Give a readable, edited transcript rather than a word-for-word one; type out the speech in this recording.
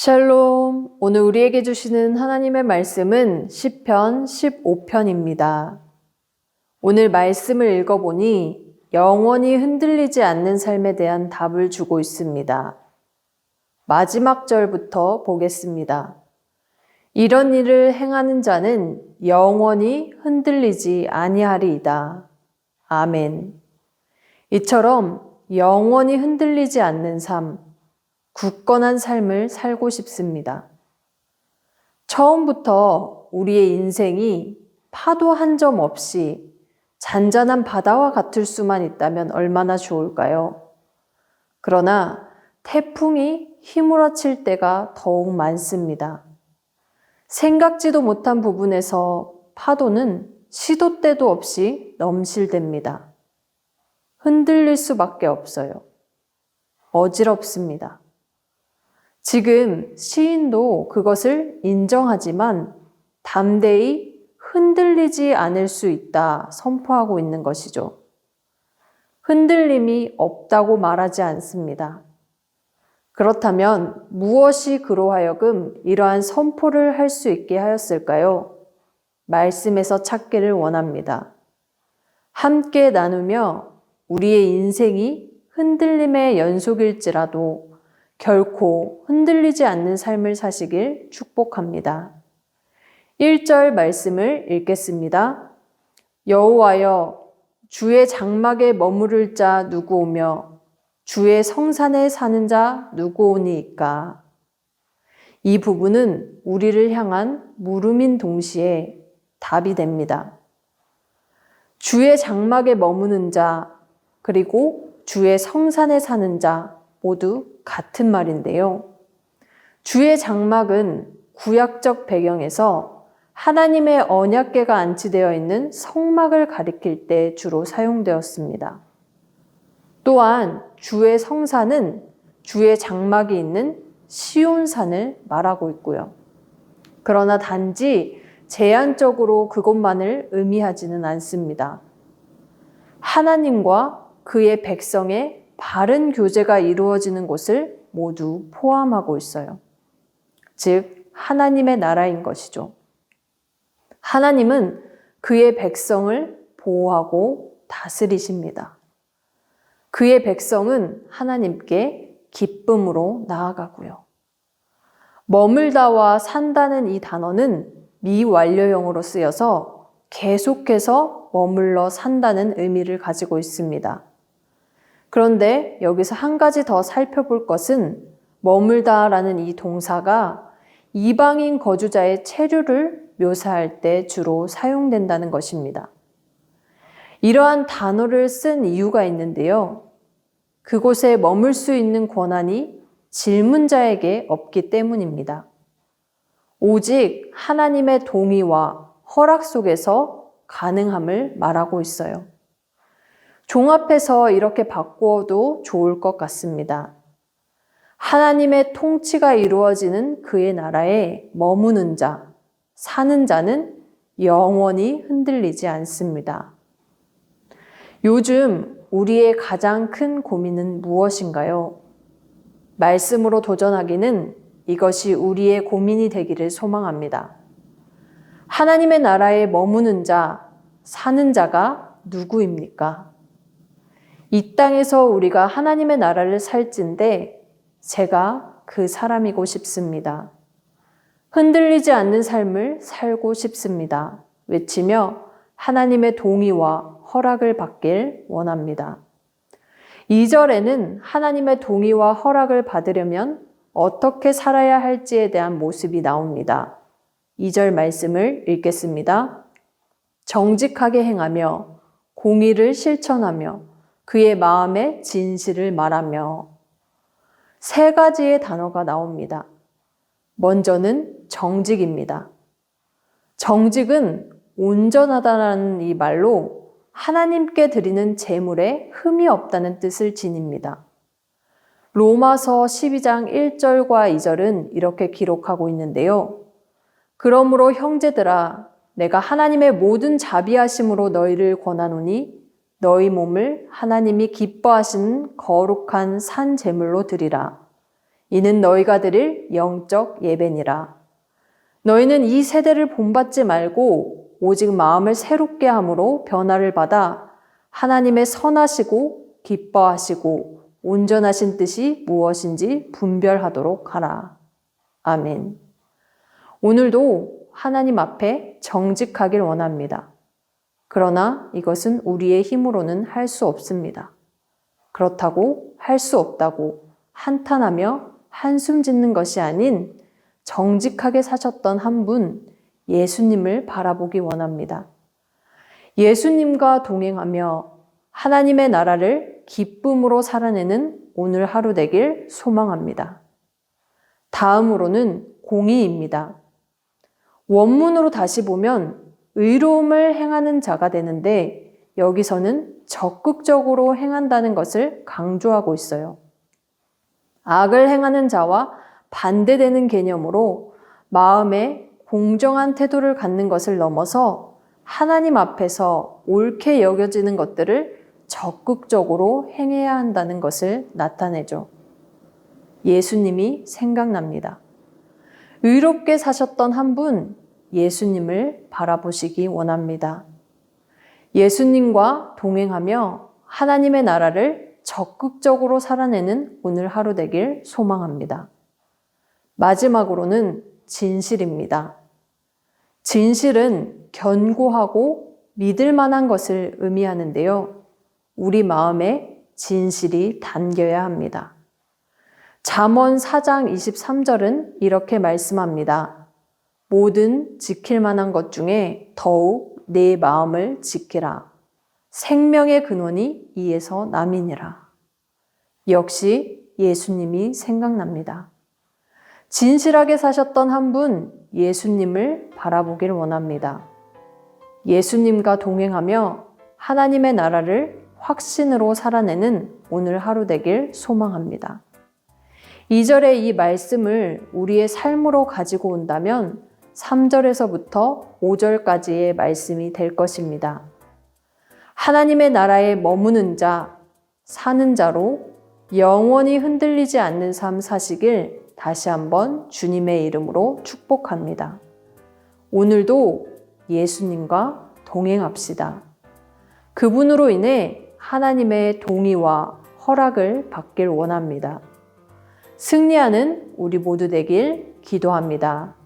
샬롬. 오늘 우리에게 주시는 하나님의 말씀은 시편 15편입니다. 오늘 말씀을 읽어보니 영원히 흔들리지 않는 삶에 대한 답을 주고 있습니다. 마지막 절부터 보겠습니다. 이런 일을 행하는 자는 영원히 흔들리지 아니하리이다. 아멘. 이처럼 영원히 흔들리지 않는 삶, 굳건한 삶을 살고 싶습니다. 처음부터 우리의 인생이 파도 한 점 없이 잔잔한 바다와 같을 수만 있다면 얼마나 좋을까요? 그러나 태풍이 휘몰아칠 때가 더욱 많습니다. 생각지도 못한 부분에서 파도는 시도 때도 없이 넘실댑니다. 흔들릴 수밖에 없어요. 어지럽습니다. 지금 시인도 그것을 인정하지만 담대히 흔들리지 않을 수 있다 선포하고 있는 것이죠. 흔들림이 없다고 말하지 않습니다. 그렇다면 무엇이 그로 하여금 이러한 선포를 할 수 있게 하였을까요? 말씀에서 찾기를 원합니다. 함께 나누며 우리의 인생이 흔들림의 연속일지라도 결코 흔들리지 않는 삶을 사시길 축복합니다. 1절 말씀을 읽겠습니다. 여호와여, 주의 장막에 머무를 자 누구오며 주의 성산에 사는 자 누구오니이까. 이 부분은 우리를 향한 물음인 동시에 답이 됩니다. 주의 장막에 머무는 자, 그리고 주의 성산에 사는 자 모두 같은 말인데요. 주의 장막은 구약적 배경에서 하나님의 언약궤가 안치되어 있는 성막을 가리킬 때 주로 사용되었습니다. 또한 주의 성산은 주의 장막이 있는 시온산을 말하고 있고요. 그러나 단지 제한적으로 그것만을 의미하지는 않습니다. 하나님과 그의 백성의 바른 교제가 이루어지는 곳을 모두 포함하고 있어요. 즉, 하나님의 나라인 것이죠. 하나님은 그의 백성을 보호하고 다스리십니다. 그의 백성은 하나님께 기쁨으로 나아가고요. 머물다와 산다는 이 단어는 미완료형으로 쓰여서 계속해서 머물러 산다는 의미를 가지고 있습니다. 그런데 여기서 한 가지 더 살펴볼 것은 머물다라는 이 동사가 이방인 거주자의 체류를 묘사할 때 주로 사용된다는 것입니다. 이러한 단어를 쓴 이유가 있는데요. 그곳에 머물 수 있는 권한이 질문자에게 없기 때문입니다. 오직 하나님의 동의와 허락 속에서 가능함을 말하고 있어요. 종합해서 이렇게 바꾸어도 좋을 것 같습니다. 하나님의 통치가 이루어지는 그의 나라에 머무는 자, 사는 자는 영원히 흔들리지 않습니다. 요즘 우리의 가장 큰 고민은 무엇인가요? 말씀으로 도전하기는 이것이 우리의 고민이 되기를 소망합니다. 하나님의 나라에 머무는 자, 사는 자가 누구입니까? 이 땅에서 우리가 하나님의 나라를 살진데 제가 그 사람이고 싶습니다. 흔들리지 않는 삶을 살고 싶습니다. 외치며 하나님의 동의와 허락을 받길 원합니다. 2절에는 하나님의 동의와 허락을 받으려면 어떻게 살아야 할지에 대한 모습이 나옵니다. 2절 말씀을 읽겠습니다. 정직하게 행하며 공의를 실천하며 그의 마음에 진실을 말하며. 세 가지의 단어가 나옵니다. 먼저는 정직입니다. 정직은 온전하다는 이 말로 하나님께 드리는 제물에 흠이 없다는 뜻을 지닙니다. 로마서 12장 1절과 2절은 이렇게 기록하고 있는데요. 그러므로 형제들아, 내가 하나님의 모든 자비하심으로 너희를 권하노니 너희 몸을 하나님이 기뻐하시는 거룩한 산 제물로 드리라. 이는 너희가 드릴 영적 예배니라. 너희는 이 세대를 본받지 말고 오직 마음을 새롭게 함으로 변화를 받아 하나님의 선하시고 기뻐하시고 온전하신 뜻이 무엇인지 분별하도록 하라. 아멘. 오늘도 하나님 앞에 정직하길 원합니다. 그러나 이것은 우리의 힘으로는 할 수 없습니다. 그렇다고 할 수 없다고 한탄하며 한숨 짓는 것이 아닌 정직하게 사셨던 한 분, 예수님을 바라보기 원합니다. 예수님과 동행하며 하나님의 나라를 기쁨으로 살아내는 오늘 하루 되길 소망합니다. 다음으로는 공의입니다. 원문으로 다시 보면 의로움을 행하는 자가 되는데 여기서는 적극적으로 행한다는 것을 강조하고 있어요. 악을 행하는 자와 반대되는 개념으로 마음에 공정한 태도를 갖는 것을 넘어서 하나님 앞에서 옳게 여겨지는 것들을 적극적으로 행해야 한다는 것을 나타내죠. 예수님이 생각납니다. 의롭게 사셨던 한 분, 예수님을 바라보시기 원합니다. 예수님과 동행하며 하나님의 나라를 적극적으로 살아내는 오늘 하루 되길 소망합니다. 마지막으로는 진실입니다. 진실은 견고하고 믿을 만한 것을 의미하는데요. 우리 마음에 진실이 담겨야 합니다. 잠언 4장 23절은 이렇게 말씀합니다. 모든 지킬 만한 것 중에 더욱 내 마음을 지키라. 생명의 근원이 이에서 남이니라. 역시 예수님이 생각납니다. 진실하게 사셨던 한 분, 예수님을 바라보길 원합니다. 예수님과 동행하며 하나님의 나라를 확신으로 살아내는 오늘 하루 되길 소망합니다. 2절의 이 말씀을 우리의 삶으로 가지고 온다면 3절에서부터 5절까지의 말씀이 될 것입니다. 하나님의 나라에 머무는 자, 사는 자로 영원히 흔들리지 않는 삶 사시길 다시 한번 주님의 이름으로 축복합니다. 오늘도 예수님과 동행합시다. 그분으로 인해 하나님의 동의와 허락을 받길 원합니다. 승리하는 우리 모두 되길 기도합니다.